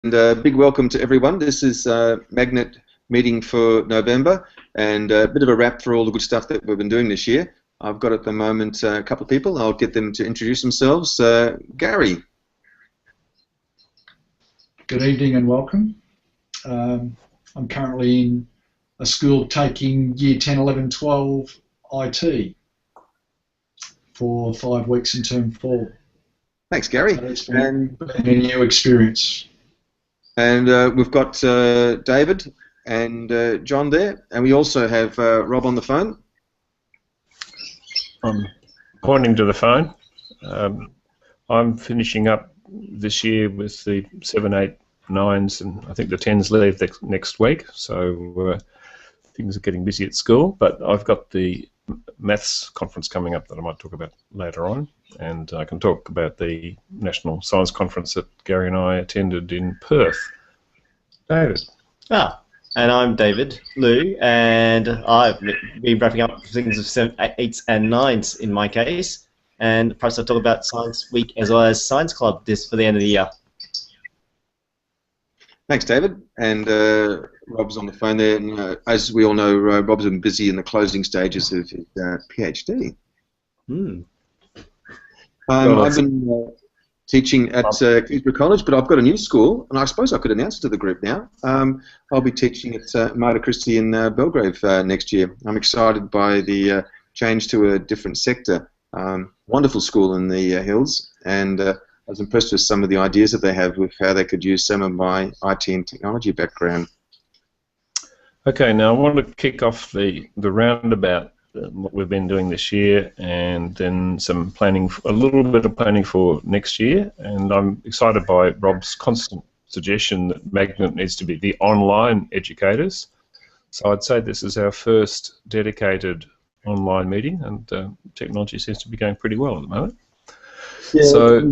Big welcome to everyone. This is Magnet meeting for November, and a bit of a wrap for all the good stuff that we've been doing this year. I've got at the moment a couple of people. I'll get them to introduce themselves. Gary. Good evening and welcome. I'm currently in a school taking Year 10, 11, 12 IT for 5 weeks in Term 4. Thanks, Gary. So it's been a new experience. And we've got David and John there, and we also have Rob on the phone. I'm pointing to the phone. I'm finishing up this year with the 7, 8, 9s, and I think the 10s leave next week, so things are getting busy at school, but I've got the maths conference coming up that I might talk about later on, and I can talk about the National Science Conference that Gary and I attended in Perth. David. And I'm David Liu, and I've been wrapping up things of 7, 8s and 9s in my case, and perhaps I'll talk about Science Week as well as Science Club this for the end of the year. Thanks, David. And Rob's on the phone there. And as we all know, Rob's been busy in the closing stages of his PhD. I've been teaching at Kingsborough College, but I've got a new school, and I suppose I could announce it to the group now. I'll be teaching at Mater Christi in Belgrave next year. I'm excited by the change to a different sector. Wonderful school in the hills, and I was impressed with some of the ideas that they have with how they could use some of my IT and technology background. Okay, now I want to kick off the roundabout what we've been doing this year, and then some planning, a little bit of planning for next year. And I'm excited by Rob's constant suggestion that Magnet needs to be the online educators. So I'd say this is our first dedicated online meeting, and technology seems to be going pretty well at the moment. Yeah, so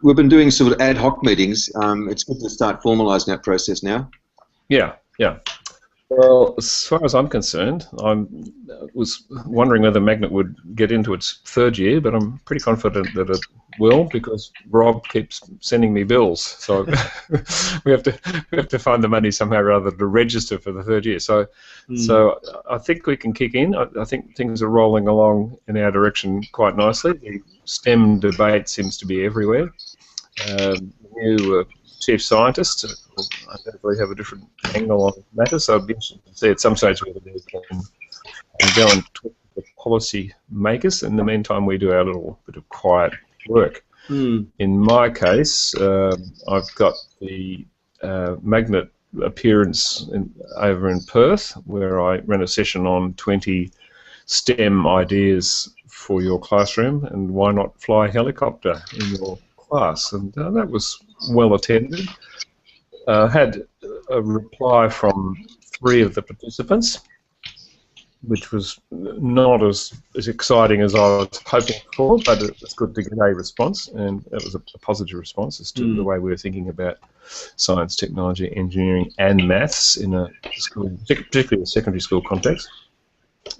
we've been doing sort of ad hoc meetings. It's good to start formalising that process now. Yeah. Well, as far as I'm concerned, I was wondering whether Magnet would get into its 3rd year, but I'm pretty confident that it will, because Rob keeps sending me bills. So we have to find the money somehow or other to register for the 3rd year. So I think we can kick in. I think things are rolling along in our direction quite nicely. The STEM debate seems to be everywhere. New chief scientist undoubtedly have a different angle on the matter, so I'd be interested to see at some stage whether they can go and talk to the policy makers. In the meantime, we do our little bit of quiet work. In my case, I've got the Magnet appearance over in Perth, where I ran a session on 20 STEM ideas for your classroom, and why not fly a helicopter in your class, and that was well attended. Had a reply from 3 of the participants, which was not as exciting as I was hoping for, but it was good to get a response, and that was a positive response as to the way we were thinking about science, technology, engineering and maths in a school, particularly a secondary school context.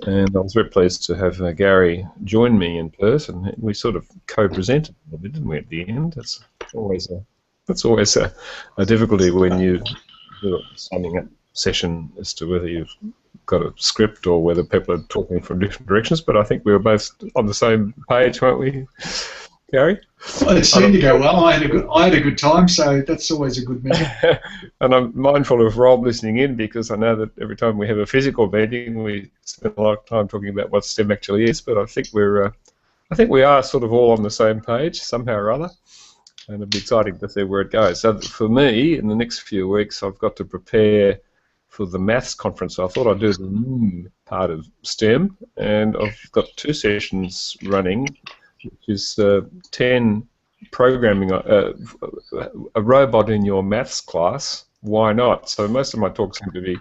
And I was very pleased to have Gary join me in Perth, and we sort of co-presented a bit, didn't we, at the end? That's always a difficulty when you do a signing up session as to whether you've got a script or whether people are talking from different directions, but I think we were both on the same page, weren't we, Gary? Well, it seemed to go well. I had a good time, so that's always a good meeting. And I'm mindful of Rob listening in, because I know that every time we have a physical meeting, we spend a lot of time talking about what STEM actually is. But I think we are sort of all on the same page somehow or other, and it'll be exciting to see where it goes. So for me, in the next few weeks, I've got to prepare for the maths conference. So I thought I'd do the part of STEM, and I've got 2 sessions running, which is 10 programming, a robot in your maths class. Why not? So most of my talks seem to be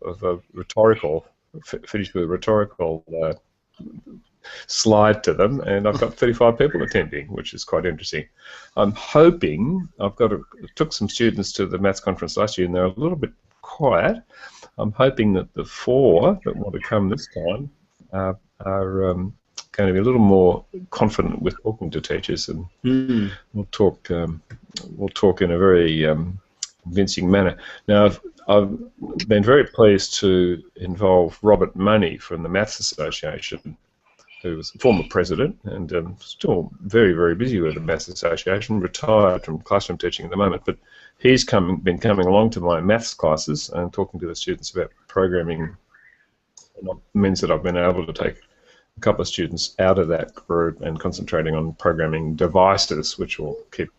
of a rhetorical, finished with a rhetorical slide to them, and I've got 35 people attending, which is quite interesting. I'm hoping, took some students to the maths conference last year, and they're a little bit quiet. I'm hoping that the 4 that want to come this time are going to be a little more confident with talking to teachers, and we'll talk in a very convincing manner. Now, I've been very pleased to involve Robert Money from the Maths Association, who was the former president and still very, very busy with the Maths Association, retired from classroom teaching at the moment, but he's been coming along to my maths classes and talking to the students about programming. And it means that I've been able to take a couple of students out of that group and concentrating on programming devices, which will keep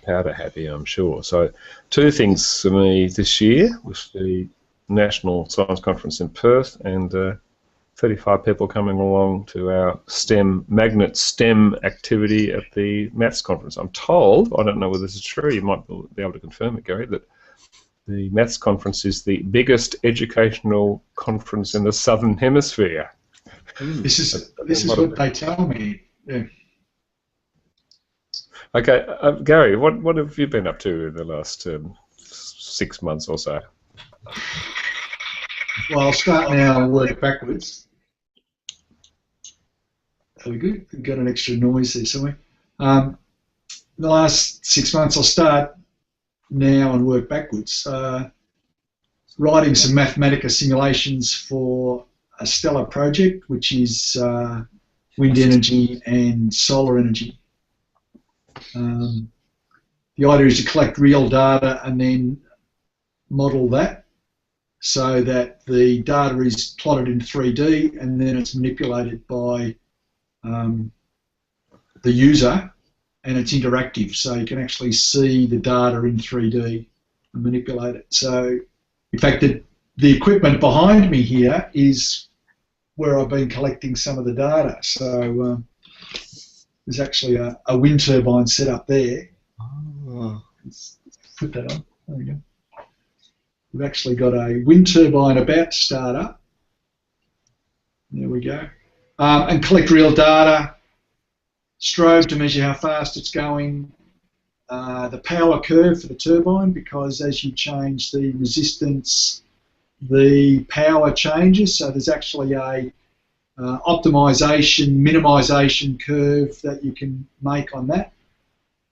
Powder happy, I'm sure. So 2 things for me this year with the National Science Conference in Perth, and 35 people coming along to our Magnet STEM activity at the Maths Conference. I'm told, I don't know whether this is true, you might be able to confirm it, Gary, that the Maths Conference is the biggest educational conference in the Southern Hemisphere. This is what they tell me. Yeah. Okay, Gary, what have you been up to in the last 6 months or so? Well, I'll start now and work backwards. Very good. We've got an extra noise there somewhere. The last 6 months, I'll start now and work backwards. Writing some Mathematica simulations for a Stellar project, which is wind energy and solar energy. The idea is to collect real data and then model that so that the data is plotted in 3D and then it's manipulated by the user, and it's interactive, so you can actually see the data in 3D and manipulate it. So, in fact, the equipment behind me here is where I've been collecting some of the data. So there's actually a wind turbine set up there. Oh. Let's put that on. There we go. We've actually got a wind turbine about to start up. There we go. And collect real data, strobe to measure how fast it's going, the power curve for the turbine, because as you change the resistance, the power changes. So there's actually a optimization, minimization curve that you can make on that.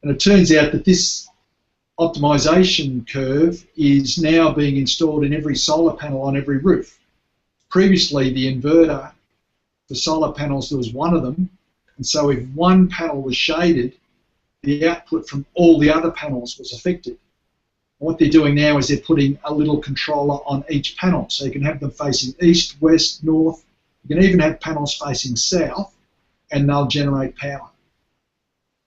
And it turns out that this optimization curve is now being installed in every solar panel on every roof. Previously, the inverter for solar panels, there was one of them, and so if one panel was shaded, the output from all the other panels was affected. What they're doing now is they're putting a little controller on each panel, so you can have them facing east, west, north. You can even have panels facing south, and they'll generate power.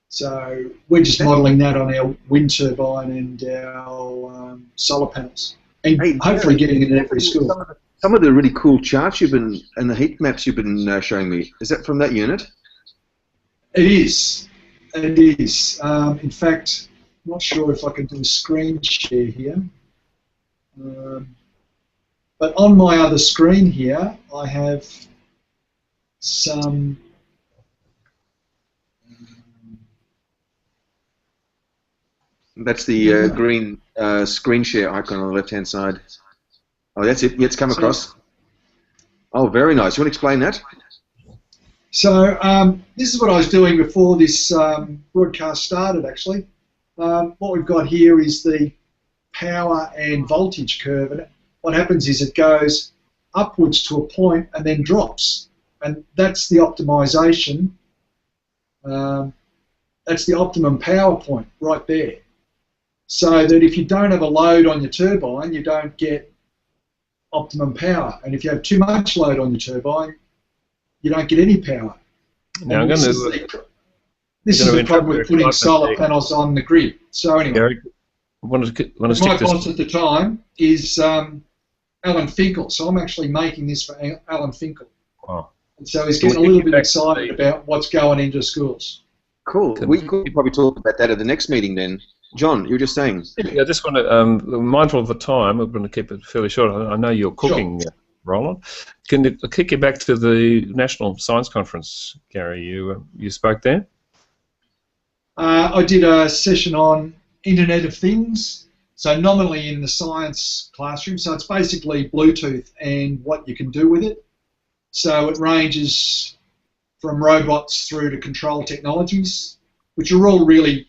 So we're just modelling that on our wind turbine and our solar panels, and hopefully getting it in every school. Some of the really cool charts you've been and the heat maps you've been showing me, is that from that unit? It is. It is. In fact, I'm not sure if I can do a screen share here. But on my other screen here, I have some. That's the green screen share icon on the left-hand side. Oh, that's it. Yeah, it's come across. Oh, very nice. You want to explain that? So this is what I was doing before this broadcast started, actually. What we've got here is the power and voltage curve, and what happens is it goes upwards to a point and then drops, and that's the optimization. That's the optimum power point right there. So that if you don't have a load on your turbine, you don't get optimum power, and if you have too much load on your turbine, you don't get any power. Now this is the problem with putting solar panels on the grid. So anyway, Gary, my boss at the time is Alan Finkel, so I'm actually making this for Alan Finkel. Wow. And so he's getting a little bit excited about what's going into schools. Cool. We could probably talk about that at the next meeting then. John, you were just saying. Yeah, I just want to, mindful of the time, we're going to keep it fairly short. I know you're cooking, sure. Roland. Can I kick you back to the National Science Conference, Gary? You spoke there? I did a session on Internet of Things, so nominally in the science classroom. So it's basically Bluetooth and what you can do with it. So it ranges from robots through to control technologies, which are all really,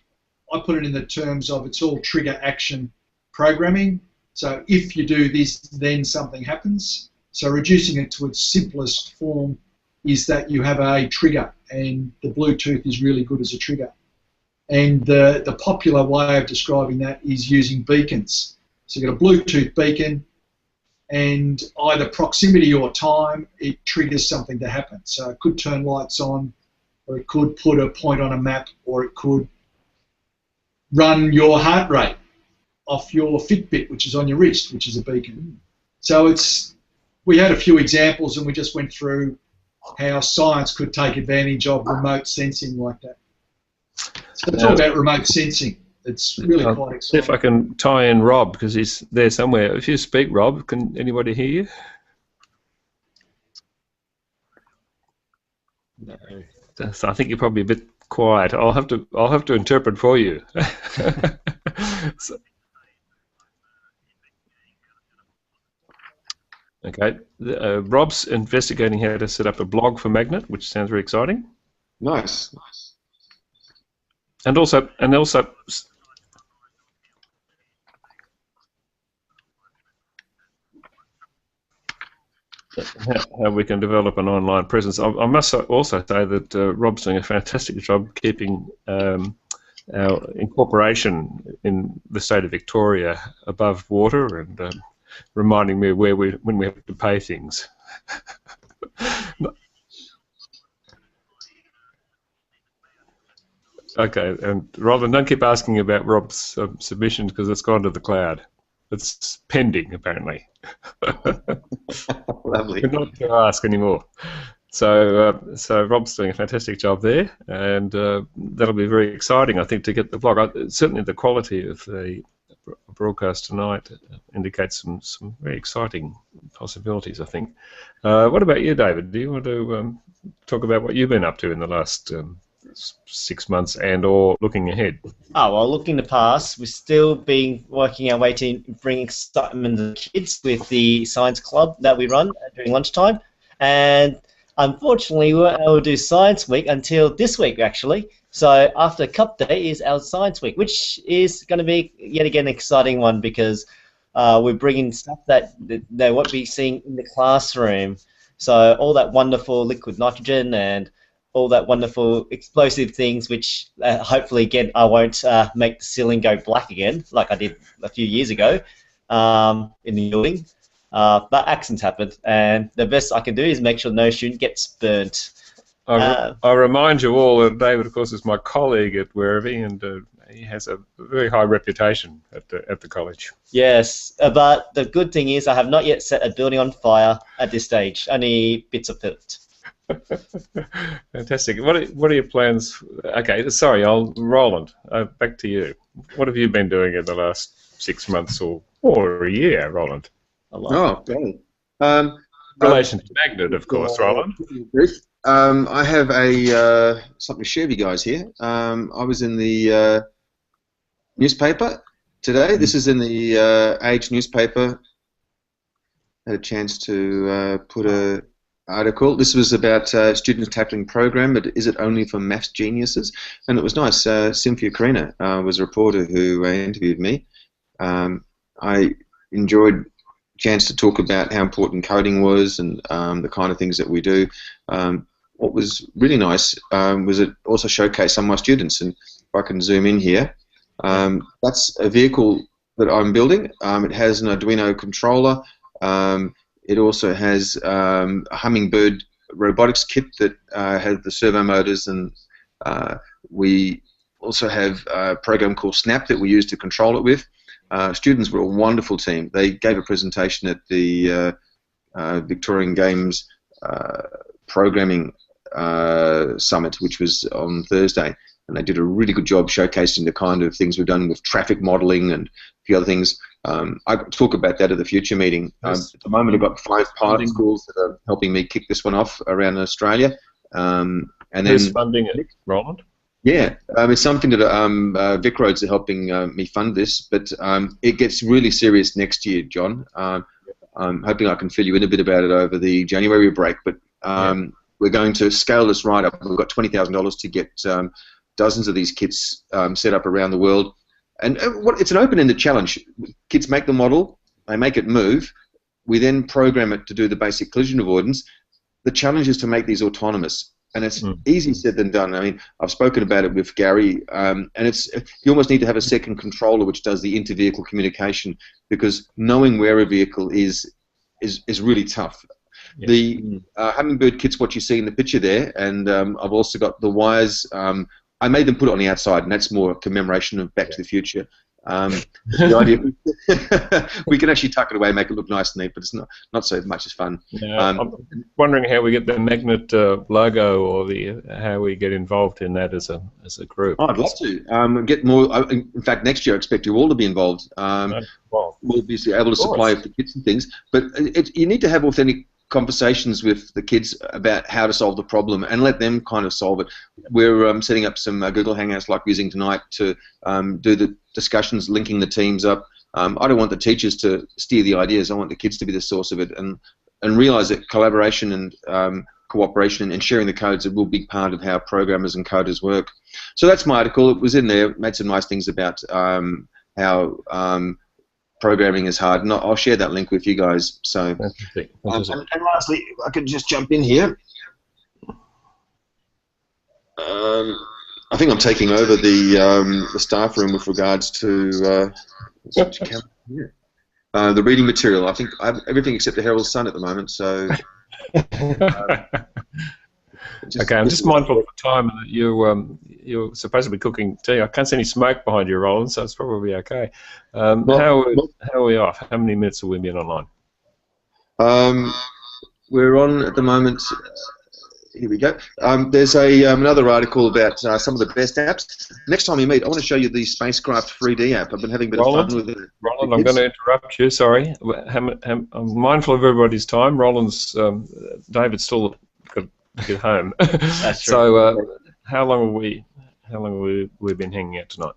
I put it in the terms of it's all trigger action programming. So if you do this, then something happens. So reducing it to its simplest form is that you have a trigger, and the Bluetooth is really good as a trigger. And the popular way of describing that is using beacons. So you've got a Bluetooth beacon, and either proximity or time, it triggers something to happen. So it could turn lights on, or it could put a point on a map, or it could run your heart rate off your Fitbit, which is on your wrist, which is a beacon. So we had a few examples, and we just went through how science could take advantage of remote sensing like that. So it's all about remote sensing. It's really quite exciting. See if I can tie in Rob, because he's there somewhere. If you speak, Rob, can anybody hear you? No. So I think you're probably a bit quiet. I'll have to interpret for you. Okay, Rob's investigating how to set up a blog for Magnet, which sounds very exciting. Nice. And also how we can develop an online presence. I must also say that Rob's doing a fantastic job keeping our incorporation in the state of Victoria above water and reminding me when we have to pay things. Okay, and Robin, don't keep asking about Rob's submissions because it's gone to the cloud. It's pending, apparently. Lovely. We're not going to ask anymore. So Rob's doing a fantastic job there, and that'll be very exciting, I think, to get the blog. Certainly the quality of the broadcast tonight indicates some very exciting possibilities, I think. What about you, David? Do you want to talk about what you've been up to in the last 6 months and or looking ahead? Oh, well, looking in the past, we've still been working our way to bring excitement to the kids with the science club that we run during lunchtime. And unfortunately, we weren't able to do Science Week until this week, actually. So after Cup Day is our Science Week, which is going to be, yet again, an exciting one because we're bringing stuff that they won't be seeing in the classroom. So all that wonderful liquid nitrogen and all that wonderful explosive things, which hopefully, again, I won't make the ceiling go black again, like I did a few years ago in the building. But accidents happen, and the best I can do is make sure no student gets burnt. I remind you all that David, of course, is my colleague at Werribee, and he has a very high reputation at the college. Yes, but the good thing is I have not yet set a building on fire at this stage, only bits of it. Fantastic. What are your plans? Okay, sorry, Roland, back to you. What have you been doing in the last 6 months or a year, Roland? Oh, okay. Relation to Magnet, of course, Roland. I have something to share with you guys here. I was in the newspaper today. This is in the Age newspaper. Had a chance to put a article. This was about students tackling program, but is it only for maths geniuses? And it was nice. Cynthia Carina was a reporter who interviewed me. I enjoyed chance to talk about how important coding was and the kind of things that we do. What was really nice was it also showcased some of my students, and if I can zoom in here, that's a vehicle that I'm building. It has an Arduino controller. It also has a Hummingbird robotics kit that has the servo motors, and we also have a program called Snap that we use to control it with. Students were a wonderful team. They gave a presentation at the Victorian Games Programming Summit, which was on Thursday, and they did a really good job showcasing the kind of things we've done with traffic modelling and a few other things. I could talk about that at the future meeting. At the moment, I've got 5 pilot schools that are helping me kick this one off around Australia. And Who's then funding it, Roland? Yeah, it's something that Vic Roads are helping me fund this, but it gets really serious next year, John. I'm hoping I can fill you in a bit about it over the January break, but we're going to scale this right up. We've got $20,000 to get dozens of these kits set up around the world. And it's an open-ended challenge. Kids make the model, they make it move. We then program it to do the basic collision avoidance. The challenge is to make these autonomous. And it's easier said than done. I mean, I've spoken about it with Gary, and you almost need to have a second controller which does the inter-vehicle communication, because knowing where a vehicle is really tough. Yes. The Hummingbird kit's what you see in the picture there, and I've also got the wires. I made them put it on the outside, and that's more a commemoration of Back to the Future. The idea we can actually tuck it away, make it look nice and neat, but it's not so much as fun. Yeah, I'm wondering how we get the Magnet logo, or how we get involved in that as a group. Oh, I'd love to get more. In fact, next year I expect you all to be involved. We'll be able to supply the kits and things, but you need to have authentic conversations with the kids about how to solve the problem and let them kind of solve it. We're setting up some Google Hangouts like we're using tonight to do the discussions, linking the teams up. I don't want the teachers to steer the ideas. I want the kids to be the source of it, and realize that collaboration and cooperation and sharing the codes are a real big part of how programmers and coders work. So that's my article. It was in there. Made some nice things about how programming is hard, and I'll share that link with you guys. So, Fantastic. And lastly, I could just jump in here. I think I'm taking over the staff room with regards to the reading material. I think I have everything except the Herald Sun at the moment. So. Okay, I'm just mindful of the time that you're supposed to be cooking tea. I can't see any smoke behind you, Roland, so it's probably okay. How are we off? How many minutes have we been online? We're on at the moment. Here we go. There's another article about some of the best apps. Next time we meet, I want to show you the Spacecraft 3D app. I've been having a bit of fun with it. Roland, I'm going to interrupt you. Sorry, I'm mindful of everybody's time. David's still got to get home. That's true. So, how long have we been hanging out tonight?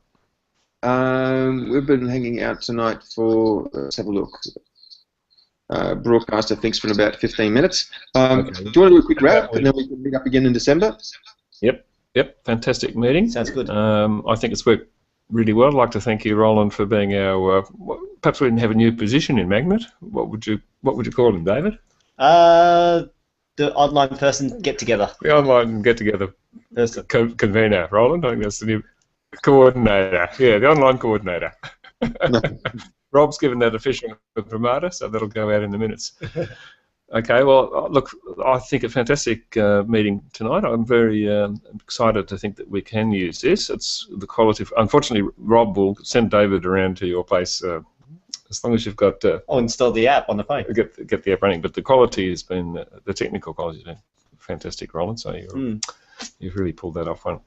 We've been hanging out tonight for. Let's have a look. Broadcaster thinks for about 15 minutes. Okay. Do you want to do a quick wrap, and then we can meet up again in December? Yep. Fantastic meeting. Sounds good. I think it's worked really well. I'd like to thank you, Roland, for being our. Perhaps we didn't have a new position in Magnet. What would you call him, David? The online person get together. The online get together person. Convener, Roland. I think that's the new coordinator. Yeah, the online coordinator. Rob's given that official imprimatur, so that'll go out in the minutes. Okay, well, look, I think a fantastic meeting tonight. I'm very excited to think that we can use this. It's the quality. Unfortunately, Rob will send David around to your place as long as you've got. I'll install the app on the phone. Get the app running, but the quality has been the technical quality has been fantastic, Roland. So you've really pulled that off one.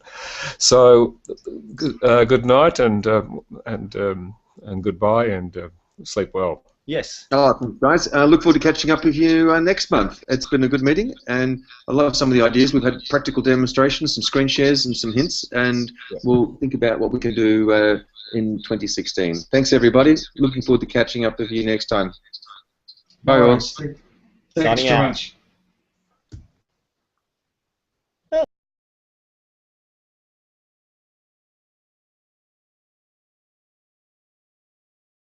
So good night and goodbye and sleep well. Yes. Oh, guys, look forward to catching up with you next month. It's been a good meeting, and I love some of the ideas. We've had practical demonstrations, some screen shares, and some hints, and we'll think about what we can do in 2016. Thanks, everybody. Looking forward to catching up with you next time. Bye, all. Thanks very much.